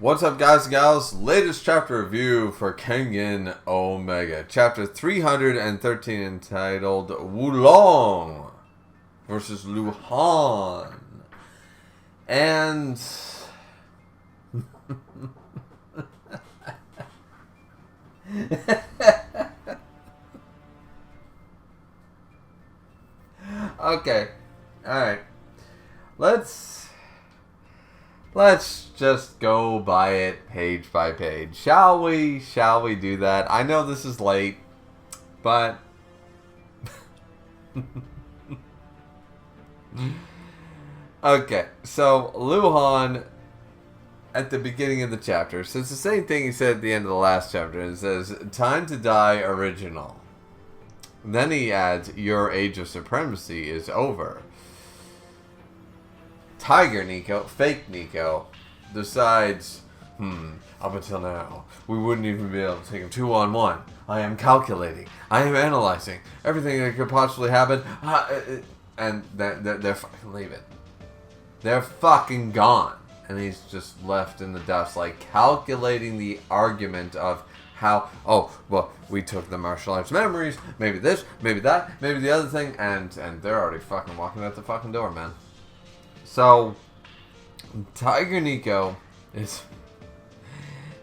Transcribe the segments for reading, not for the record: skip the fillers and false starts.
What's up, guys and gals? Latest chapter review for Kengan Omega. Chapter 313 entitled Wulong versus Luhan. And... okay. Alright. Let's just go by it page by page. Shall we? Shall we do that? I know this is late, but... okay, so Luhan, at the beginning of the chapter, says the same thing he said at the end of the last chapter. It says, "Time to die original." Then he adds, "Your age of supremacy is over." Tiger Nico, fake Nico, decides, up until now, we wouldn't even be able to take him 2-on-1. I am calculating. I am analyzing everything that could possibly happen. And they're fucking leaving. They're fucking gone. And he's just left in the dust, like calculating the argument of how, oh, well, we took the martial arts memories, maybe this, maybe that, maybe the other thing, and they're already fucking walking out the fucking door, man. So, Tiger Nico is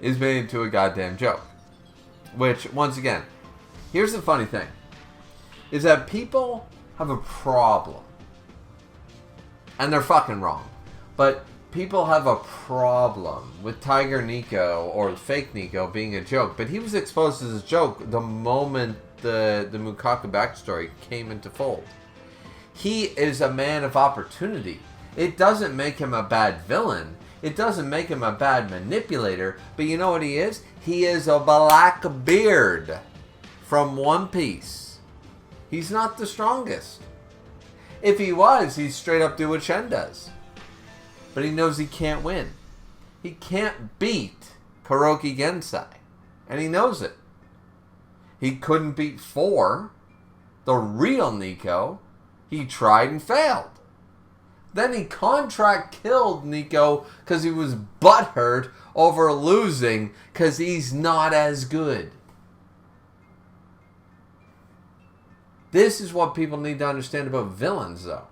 made into a goddamn joke. Which, once again, here's the funny thing. Is that people have a problem. And they're fucking wrong. But people have a problem with Tiger Nico, or fake Nico, being a joke. But he was exposed as a joke the moment the Mukaka backstory came into fold. He is a man of opportunity. It doesn't make him a bad villain. It doesn't make him a bad manipulator. But you know what he is? He is a black beard from One Piece. He's not the strongest. If he was, he'd straight up do what Shen does. But he knows he can't win. He can't beat Kuroki Gensai. And he knows it. He couldn't beat 4. The real Nico. He tried and failed. Then he contract killed Nico because he was butthurt over losing because he's not as good. This is what people need to understand about villains, though.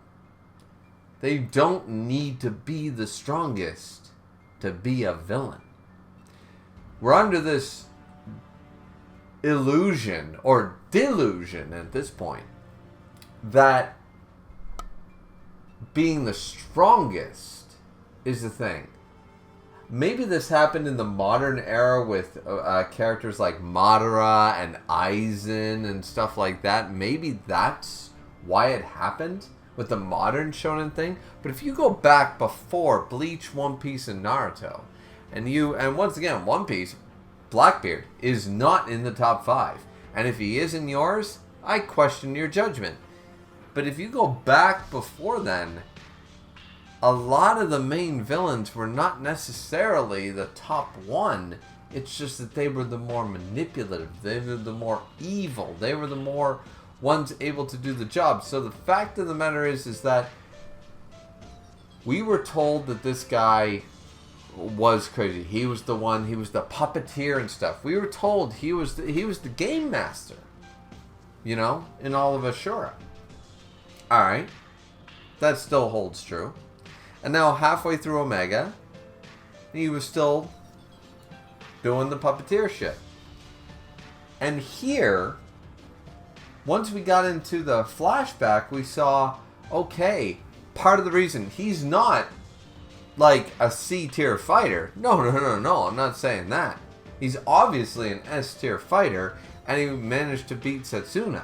They don't need to be the strongest to be a villain. We're under this illusion, or delusion at this point, that being the strongest is the thing. Maybe this happened in the modern era with characters like Madara and Aizen and stuff like that. Maybe that's why it happened with the modern shonen thing. But if you go back before Bleach, One Piece, and Naruto, and once again, One Piece, Blackbeard is not in the top 5. And if he is in yours, I question your judgment. But if you go back before then, a lot of the main villains were not necessarily the top 1. It's just that they were the more manipulative. They were the more evil. They were the more ones able to do the job. So the fact of the matter is that we were told that this guy was crazy. He was the one. He was the puppeteer and stuff. We were told he was the game master. You know, in all of Ashura. Alright, that still holds true. And now halfway through Omega, he was still doing the puppeteer shit. And here, once we got into the flashback, we saw, okay, part of the reason he's not like a C-tier fighter. No, I'm not saying that. He's obviously an S-tier fighter, and he managed to beat Setsuna.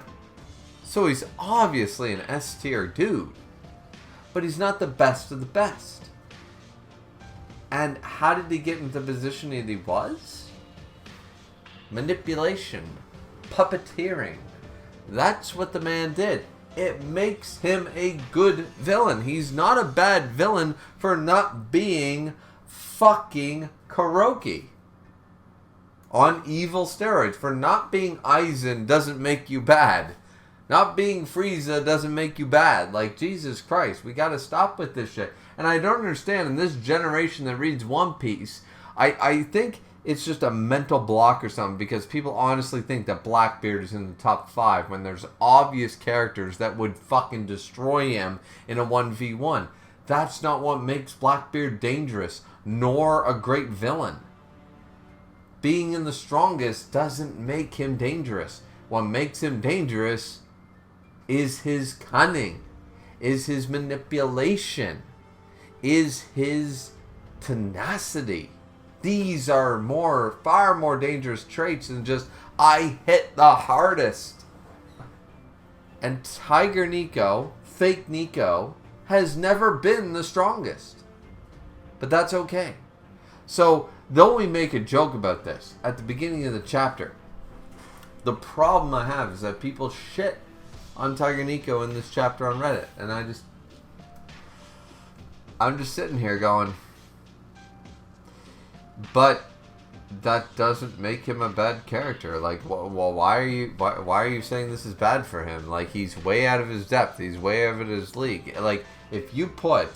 So he's obviously an S-tier dude. But he's not the best of the best. And how did he get into the position that he was? Manipulation. Puppeteering. That's what the man did. It makes him a good villain. He's not a bad villain for not being fucking Kuroki. On evil steroids. For not being Aizen doesn't make you bad. Not being Frieza doesn't make you bad. Like, Jesus Christ, we gotta stop with this shit. And I don't understand, in this generation that reads One Piece, I think it's just a mental block or something, because people honestly think that Blackbeard is in the top 5 when there's obvious characters that would fucking destroy him in a 1v1. That's not what makes Blackbeard dangerous, nor a great villain. Being in the strongest doesn't make him dangerous. What makes him dangerous is his cunning, is his manipulation, is his tenacity. These are far more dangerous traits than just, I hit the hardest. And Tiger Nico, fake Nico, has never been the strongest. But that's okay. So, though we make a joke about this at the beginning of the chapter, the problem I have is that people shit on Tiger Nico in this chapter on Reddit. And I'm just sitting here going, but that doesn't make him a bad character. Like, well, why are you saying this is bad for him? Like, he's way out of his depth. He's way out of his league. Like, if you put,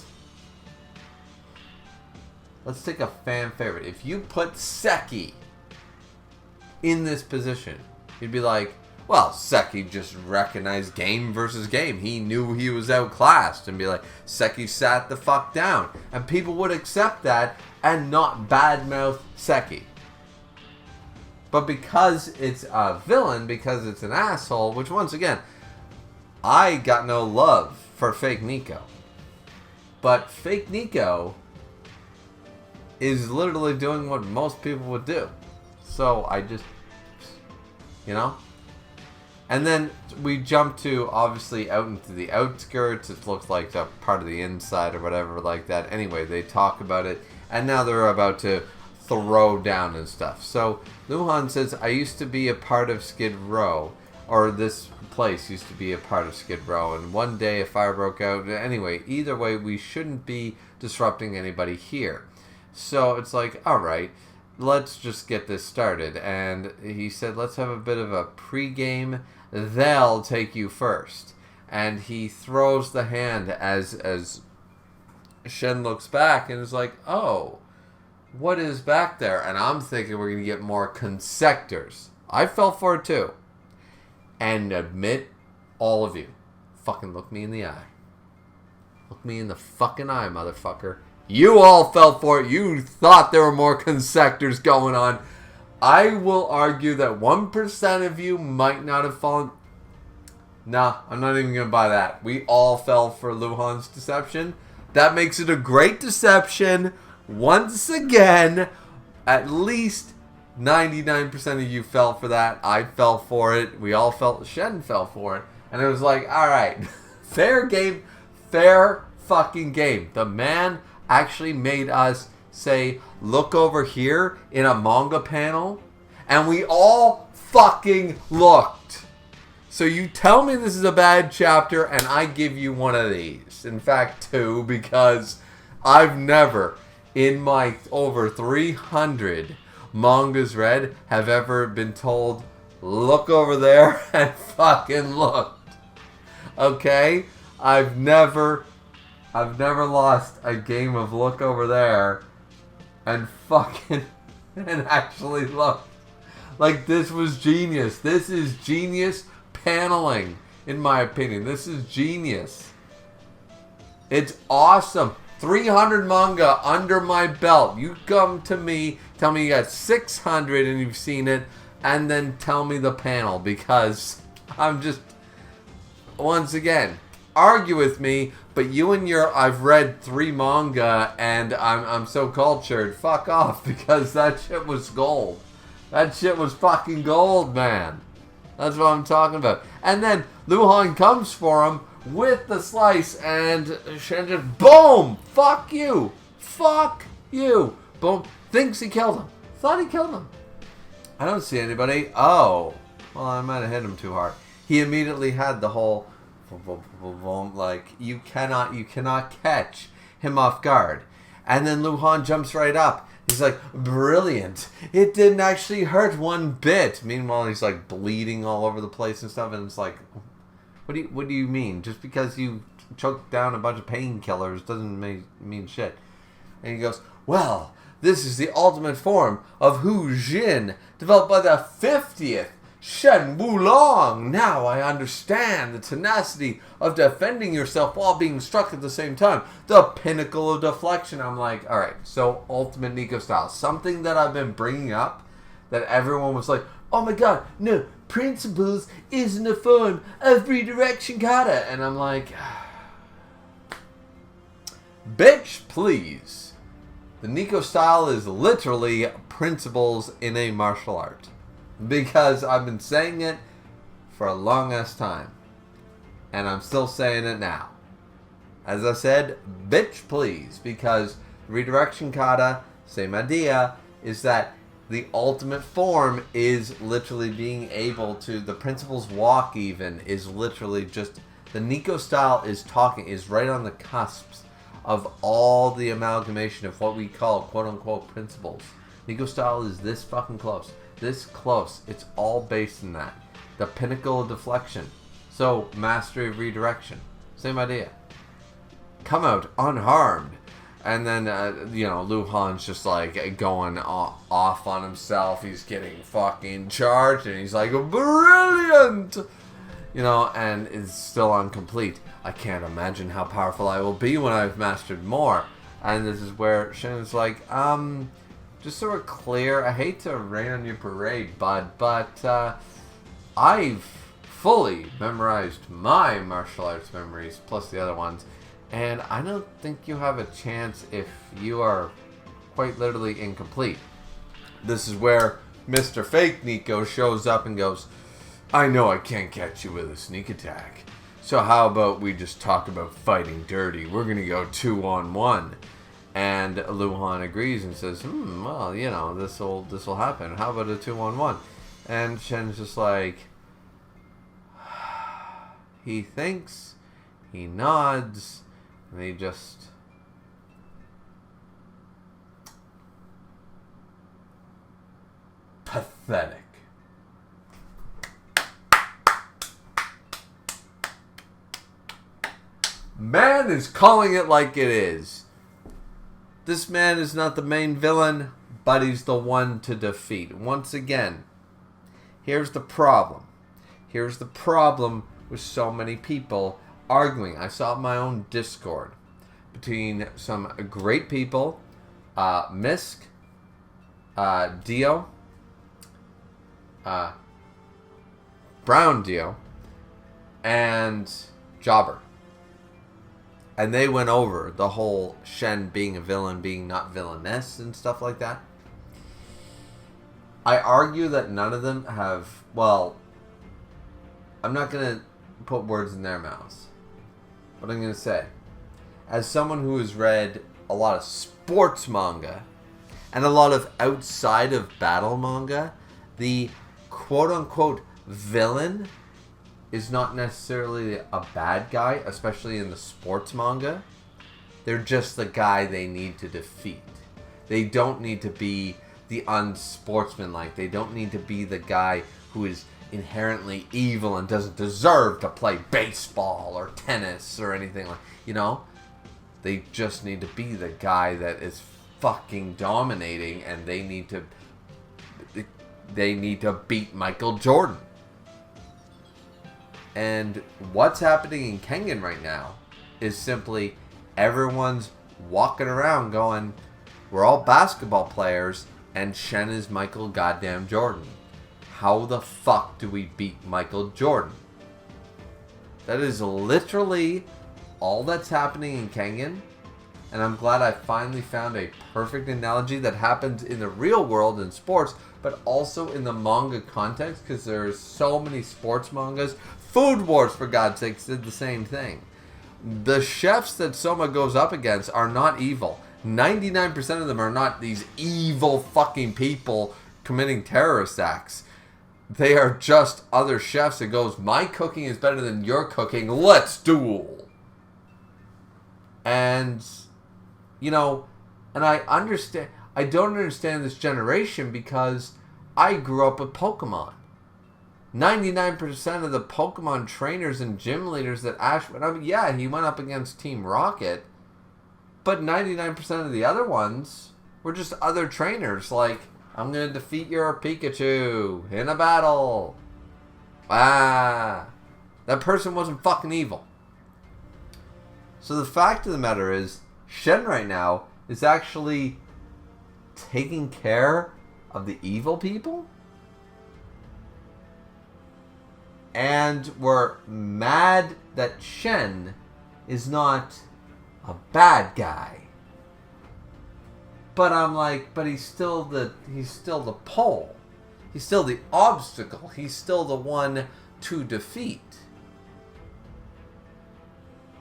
let's take a fan favorite. If you put Seki in this position, you'd be like, well, Seki just recognized game versus game. He knew he was outclassed, and be like, Seki sat the fuck down. And people would accept that and not badmouth Seki. But because it's a villain, because it's an asshole, which once again, I got no love for fake Nico. But fake Nico is literally doing what most people would do. So I just, you know? And then we jump to, obviously, out into the outskirts. It looks like a part of the inside or whatever like that. Anyway, they talk about it. And now they're about to throw down and stuff. So Luhan says, I used to be a part of Skid Row. Or this place used to be a part of Skid Row. And one day a fire broke out. Anyway, either way, we shouldn't be disrupting anybody here. So it's like, alright, let's just get this started. And he said, let's have a bit of a pregame. They'll take you first. And he throws the hand as Shen looks back and is like, oh, what is back there? And I'm thinking we're going to get more consectors. I fell for it too. And admit, all of you, fucking look me in the eye. Look me in the fucking eye, motherfucker. You all fell for it. You thought there were more consectors going on. I will argue that 1% of you might not have fallen. Nah, I'm not even going to buy that. We all fell for Luhan's deception. That makes it a great deception. Once again, at least 99% of you fell for that. I fell for it. We all felt. Shen fell for it. And it was like, alright, fair game, fair fucking game. The man actually made us say, look over here in a manga panel, and we all fucking looked. So you tell me this is a bad chapter, and I give you one of these. In fact, 2, because I've never, in my over 300 mangas read, have ever been told, look over there, and fucking looked. Okay? I've never lost a game of look over there and fucking and actually looked. Like, this was genius. This is genius paneling, in my opinion. This is genius. It's awesome. 300 manga under my belt. You come to me, tell me you got 600 and you've seen it, and then tell me the panel, because I'm just, once again, argue with me, but you and your, I've read 3 manga and I'm so cultured, fuck off, because that shit was gold. That shit was fucking gold, man. That's what I'm talking about. And then Luhan comes for him with the slice, and Shen just, boom! Fuck you! Fuck you! Boom. Thinks he killed him. Thought he killed him. I don't see anybody. Oh. Well, I might have hit him too hard. He immediately had the whole, like, you cannot catch him off guard. And then Luhan jumps right up. He's like, brilliant. It didn't actually hurt one bit. Meanwhile, he's like bleeding all over the place and stuff. And it's like, what do you mean? Just because you choked down a bunch of painkillers doesn't mean shit. And he goes, well, This is the ultimate form of Hu Jin, developed by the 50th Shen Wulong. Now I understand the tenacity of defending yourself while being struck at the same time. The pinnacle of deflection. I'm like, alright, so ultimate Nico style. Something that I've been bringing up that everyone was like, oh my god, no, principles isn't a form of redirection kata. And I'm like, bitch, please. The Nico style is literally principles in a martial art. Because I've been saying it for a long ass time. And I'm still saying it now. As I said, bitch please. Because redirection kata, same idea, is that the ultimate form is literally being able to, the principles walk even, is literally just, the Nico style is right on the cusps of all the amalgamation of what we call quote unquote principles. Nico style is this fucking close. This close. It's all based in that. The pinnacle of deflection. So, mastery of redirection. Same idea. Come out unharmed. And then, Lu Han's just like going off on himself. He's getting fucking charged and he's like, brilliant! And it's still incomplete. I can't imagine how powerful I will be when I've mastered more. And this is where Shen's like, just so we're clear, I hate to rain on your parade, bud, but I've fully memorized my martial arts memories, plus the other ones, and I don't think you have a chance if you are quite literally incomplete. This is where Mr. Fake Nico shows up and goes, I know I can't catch you with a sneak attack, so how about we just talk about fighting dirty? We're going to go 2-on-1. And Luhan agrees and says, well, this'll happen. How about a 2-on-1? And Shen's just like, he thinks, he nods, and he just pathetic. Man is calling it like it is. This man is not the main villain, but he's the one to defeat. Once again, here's the problem. Here's the problem with so many people arguing. I saw it in my own Discord between some great people, Misk, Dio, Brown Dio, and Jobber. And they went over the whole Shen being a villain, being not villainess and stuff like that. I argue that none of them have, well, I'm not going to put words in their mouths. But I'm going to say, as someone who has read a lot of sports manga and a lot of outside of battle manga, the quote-unquote villain is not necessarily a bad guy, especially in the sports manga. They're just the guy they need to defeat. They don't need to be the unsportsmanlike. They don't need to be the guy who is inherently evil and doesn't deserve to play baseball or tennis or anything like, They just need to be the guy that is fucking dominating, and they need to beat Michael Jordan. And what's happening in Kengan right now is simply everyone's walking around going, we're all basketball players and Shen is Michael goddamn Jordan. How the fuck do we beat Michael Jordan? That is literally all that's happening in Kengan. And I'm glad I finally found a perfect analogy that happens in the real world in sports, but also in the manga context, because there's so many sports mangas. Food Wars, for God's sakes, did the same thing. The chefs that Soma goes up against are not evil. 99% of them are not these evil fucking people committing terrorist acts. They are just other chefs that goes, my cooking is better than your cooking, let's duel. And, and I don't understand this generation because I grew up with Pokemon. 99% of the Pokemon trainers and gym leaders that Ash went up, he went up against Team Rocket, but 99% of the other ones We're just other trainers. Like, I'm going to defeat your Pikachu in a battle. That person wasn't fucking evil. So the fact of the matter is, Shen right now is actually taking care of the evil people? And we're mad that Shen is not a bad guy. But I'm like, but he's still the pole. He's still the obstacle. He's still the one to defeat.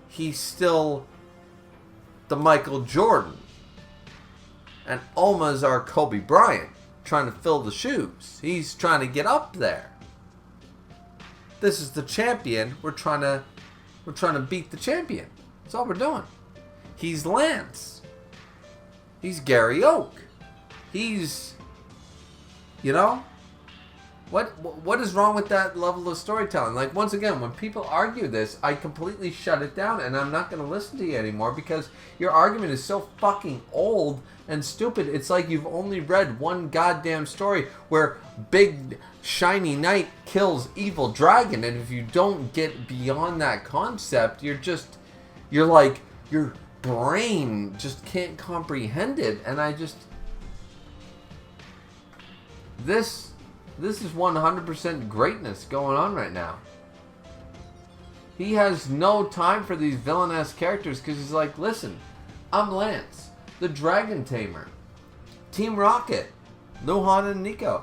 He's still the Michael Jordan. And Alma's our Kobe Bryant, trying to fill the shoes. He's trying to get up there. This is the champion. We're trying to beat the champion. That's all we're doing. He's Lance. He's Gary Oak. He's, you know, what is wrong with that level of storytelling? Like, once again, when people argue this, I completely shut it down, and I'm not going to listen to you anymore because your argument is so fucking old and stupid. It's like you've only read one goddamn story where big shiny knight kills evil dragon, and if you don't get beyond that concept, you're like, your brain just can't comprehend it. And this is 100% greatness going on right now. He has no time for these villainous characters because he's like, listen, I'm Lance, the Dragon Tamer. Team Rocket, Luhan and Nico.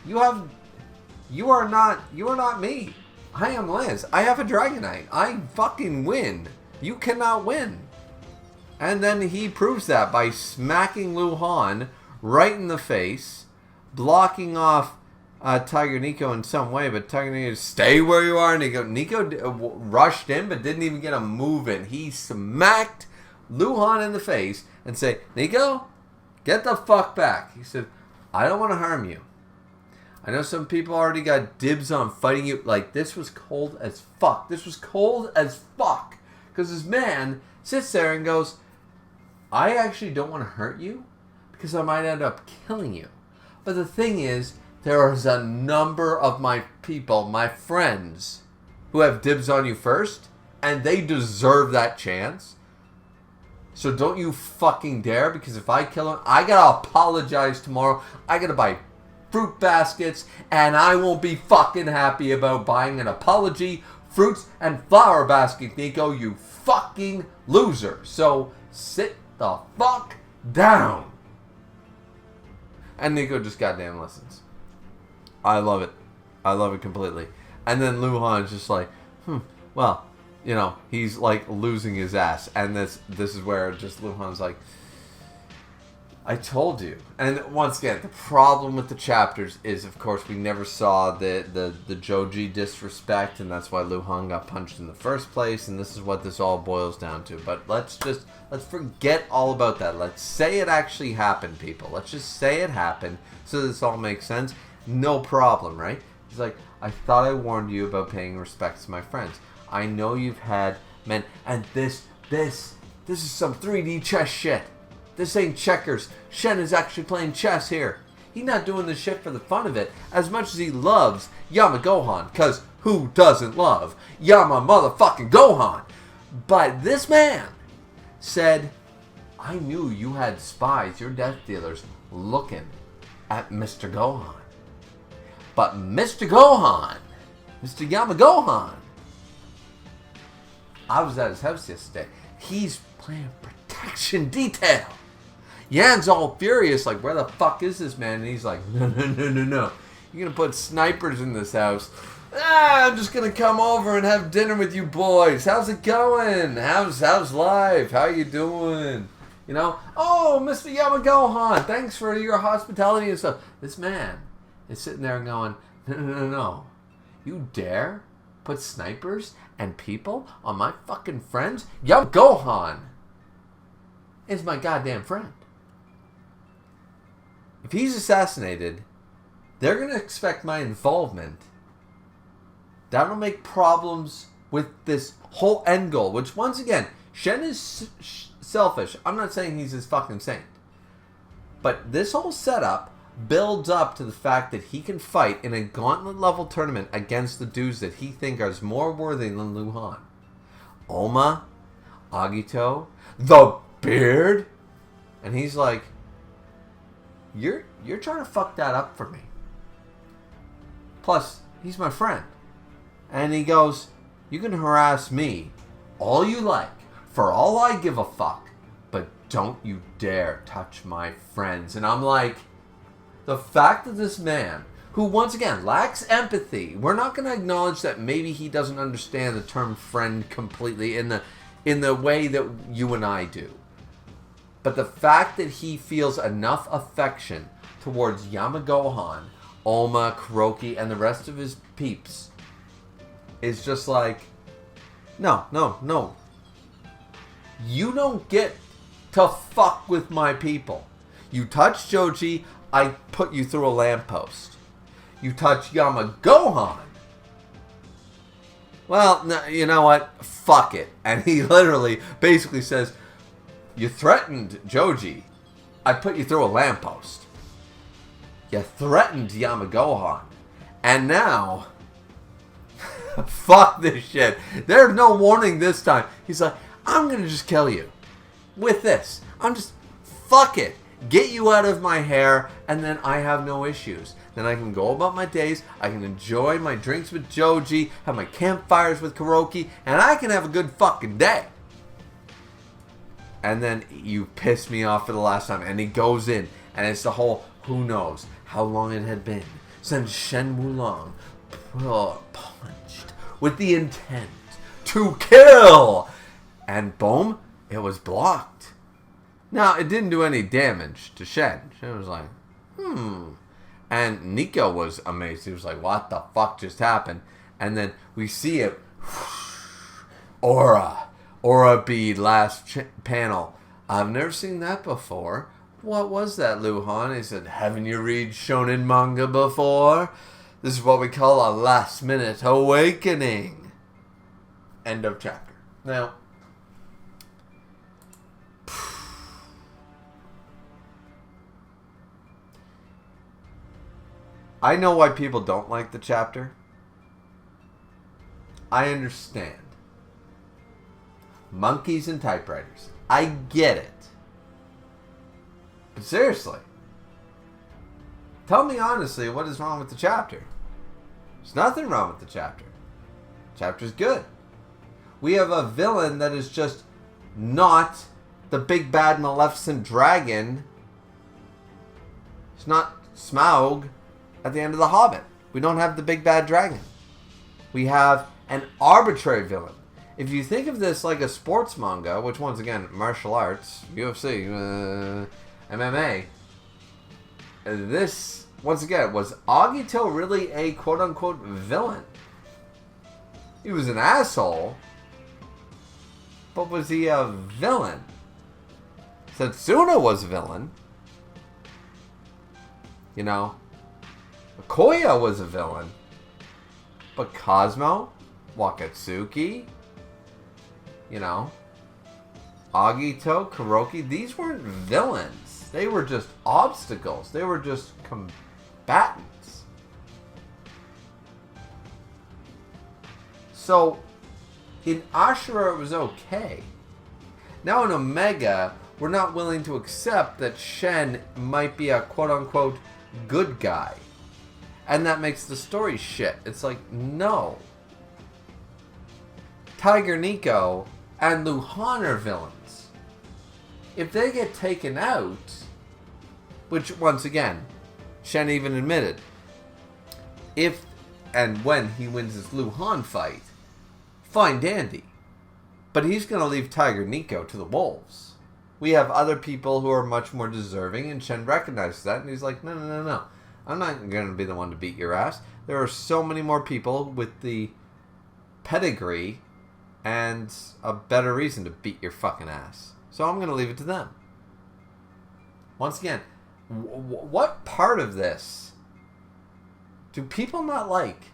You are not me. I am Lance. I have a Dragonite. I fucking win. You cannot win. And then he proves that by smacking Luhan right in the face, blocking off Tiger Nico in some way, but Tiger Nico, stay where you are, Nico. Nico rushed in, but didn't even get a move in. He smacked Luhan in the face and said, Nico, get the fuck back. He said, I don't want to harm you. I know some people already got dibs on fighting you. Like, this was cold as fuck. This was cold as fuck. Because this man sits there and goes, I actually don't want to hurt you because I might end up killing you. But the thing is, there is a number of my people, my friends, who have dibs on you first, and they deserve that chance. So don't you fucking dare, because if I kill him, I gotta apologize tomorrow. I gotta buy fruit baskets, and I won't be fucking happy about buying an apology, fruits, and flower basket, Nico, you fucking loser. So sit the fuck down. And Nico just goddamn listens. I love it. I love it completely. And then Luhan's just like, well, you know, he's like losing his ass. And this is where just Luhan's like, I told you. And once again, the problem with the chapters is, of course, we never saw the Joji disrespect, and that's why Luhan got punched in the first place, and this is what this all boils down to. But let's forget all about that. Let's say it actually happened, people. Let's just say it happened so this all makes sense. No problem, right? He's like, I thought I warned you about paying respects to my friends. I know you've had men, and this is some 3D chess shit. This ain't checkers. Shen is actually playing chess here. He's not doing this shit for the fun of it as much as he loves Yama Gohan, because who doesn't love Yama motherfucking Gohan? But this man said, I knew you had spies, your death dealers, looking at Mr. Gohan. But Mr. Gohan, Mr. Yama Gohan, I was at his house yesterday. He's playing protection detail. Yan's all furious, like, where the fuck is this man? And he's like, no. You're gonna put snipers in this house. I'm just gonna come over and have dinner with you boys. How's it going? How's life? How you doing? You know? Oh, Mr. Yamagohan, thanks for your hospitality and stuff. This man is sitting there going, no. You dare put snipers and people on my fucking friends? Yamagohan is my goddamn friend. If he's assassinated, they're going to expect my involvement. That'll make problems with this whole end goal, which, once again, Shen is selfish. I'm not saying he's his fucking saint. But this whole setup builds up to the fact that he can fight in a gauntlet level tournament against the dudes that he thinks are more worthy than Luhan. Oma, Agito, the Beard, and he's like, You're trying to fuck that up for me. Plus, he's my friend. And he goes, you can harass me all you like, for all I give a fuck, but don't you dare touch my friends. And I'm like, the fact that this man, who once again lacks empathy, we're not going to acknowledge that maybe he doesn't understand the term friend completely in the way that you and I do. But the fact that he feels enough affection towards Yamagohan, Oma, Kuroki, and the rest of his peeps is just like, no. You don't get to fuck with my people. You touch Joji, I put you through a lamppost. You touch Yamagohan, well, no, you know what? Fuck it. And he literally basically says, you threatened Joji, I put you through a lamppost. You threatened Yamagohan, and now, fuck this shit. There's no warning this time. He's like, I'm gonna just kill you with this. Fuck it. Get you out of my hair, and then I have no issues. Then I can go about my days, I can enjoy my drinks with Joji, have my campfires with Kuroki, and I can have a good fucking day. And then you pissed me off for the last time, and he goes in, and it's the whole, who knows how long it had been since Shen Wulong punched with the intent to kill. And boom, it was blocked. Now, it didn't do any damage to Shen. Shen was like, And Nico was amazed. He was like, what the fuck just happened? And then we see it. Aura bead, last panel. I've never seen that before. What was that, Luhan? He said, haven't you read shonen manga before? This is what we call a last minute awakening. End of chapter. Now, I know why people don't like the chapter. I understand. Monkeys and typewriters. I get it. But seriously, tell me honestly what is wrong with the chapter. There's nothing wrong with the chapter. The chapter's good. We have a villain that is just not the big bad maleficent dragon. It's not Smaug at the end of The Hobbit. We don't have the big bad dragon. We have an arbitrary villain. If you think of this like a sports manga, which once again, martial arts, UFC, MMA, this, once again, was Agito really a quote-unquote villain? He was an asshole, but was he a villain? Setsuna was a villain. You know, Koya was a villain. But Cosmo, Wakatsuki, you know, Agito, Kuroki, these weren't villains. They were just obstacles. They were just combatants. So, in Ashura it was okay. Now in Omega, we're not willing to accept that Shen might be a quote-unquote good guy. And that makes the story shit. It's like, no. Tiger Nico and Luhan are villains. If they get taken out, which once again, Shen even admitted, if and when he wins his Luhan fight, fine dandy. But he's going to leave Tiger Nico to the wolves. We have other people who are much more deserving, and Shen recognizes that, and he's like, no. I'm not going to be the one to beat your ass. There are so many more people with the pedigree and a better reason to beat your fucking ass. So I'm going to leave it to them. Once again, what part of this do people not like?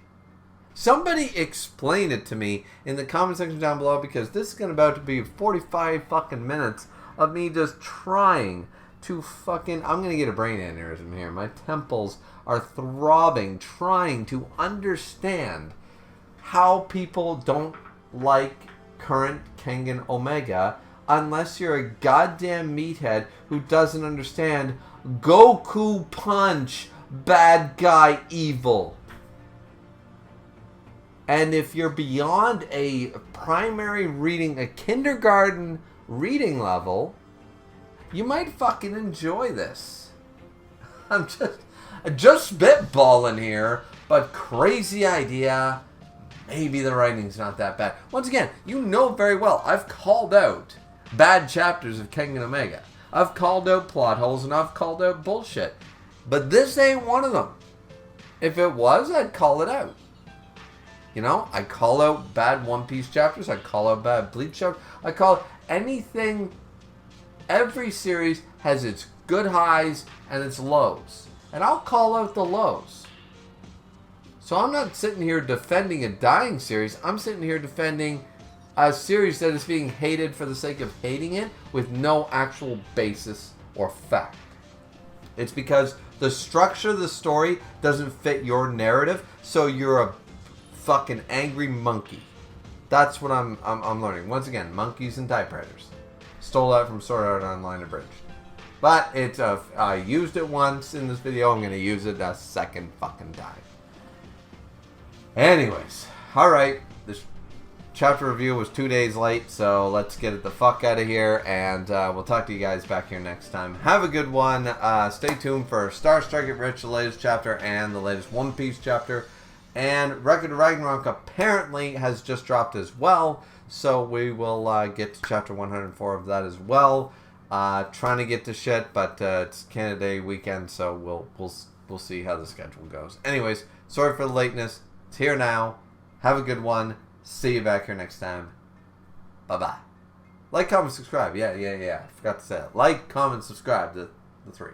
Somebody explain it to me in the comment section down below, because this is about to be 45 fucking minutes of me just trying to fucking... I'm going to get a brain aneurysm here. My temples are throbbing, trying to understand how people don't like current Kengan Omega unless you're a goddamn meathead who doesn't understand Goku Punch, bad guy evil. And if you're beyond a primary reading, a kindergarten reading level, you might fucking enjoy this. I'm just spitballing here, but crazy idea. Maybe the writing's not that bad. Once again, you know very well, I've called out bad chapters of Kengan Omega. I've called out plot holes and I've called out bullshit. But this ain't one of them. If it was, I'd call it out. You know, I call out bad One Piece chapters. I call out bad Bleach chapters. I call anything. Every series has its good highs and its lows. And I'll call out the lows. So I'm not sitting here defending a dying series. I'm sitting here defending a series that is being hated for the sake of hating it with no actual basis or fact. It's because the structure of the story doesn't fit your narrative, so you're a fucking angry monkey. That's what I'm learning. Once again, monkeys and typewriters. Stole that from Sword Art Online Abridged. But it's I used it once in this video. I'm going to use it a second fucking time. Anyways, alright. This chapter review was 2 days late, so let's get it the fuck out of here. And we'll talk to you guys back here next time. Have a good one. Stay tuned for Star Strike It Rich, the latest chapter, and the latest One Piece chapter. And Record of Ragnarok apparently has just dropped as well, so we will get to chapter 104 of that as well. Trying to get to shit, but it's Canada Day weekend, so we'll see how the schedule goes. Anyways, sorry for the lateness. It's here now. Have a good one. See you back here next time. Bye-bye. Like, comment, subscribe. Yeah. I forgot to say it. Like, comment, subscribe. The three.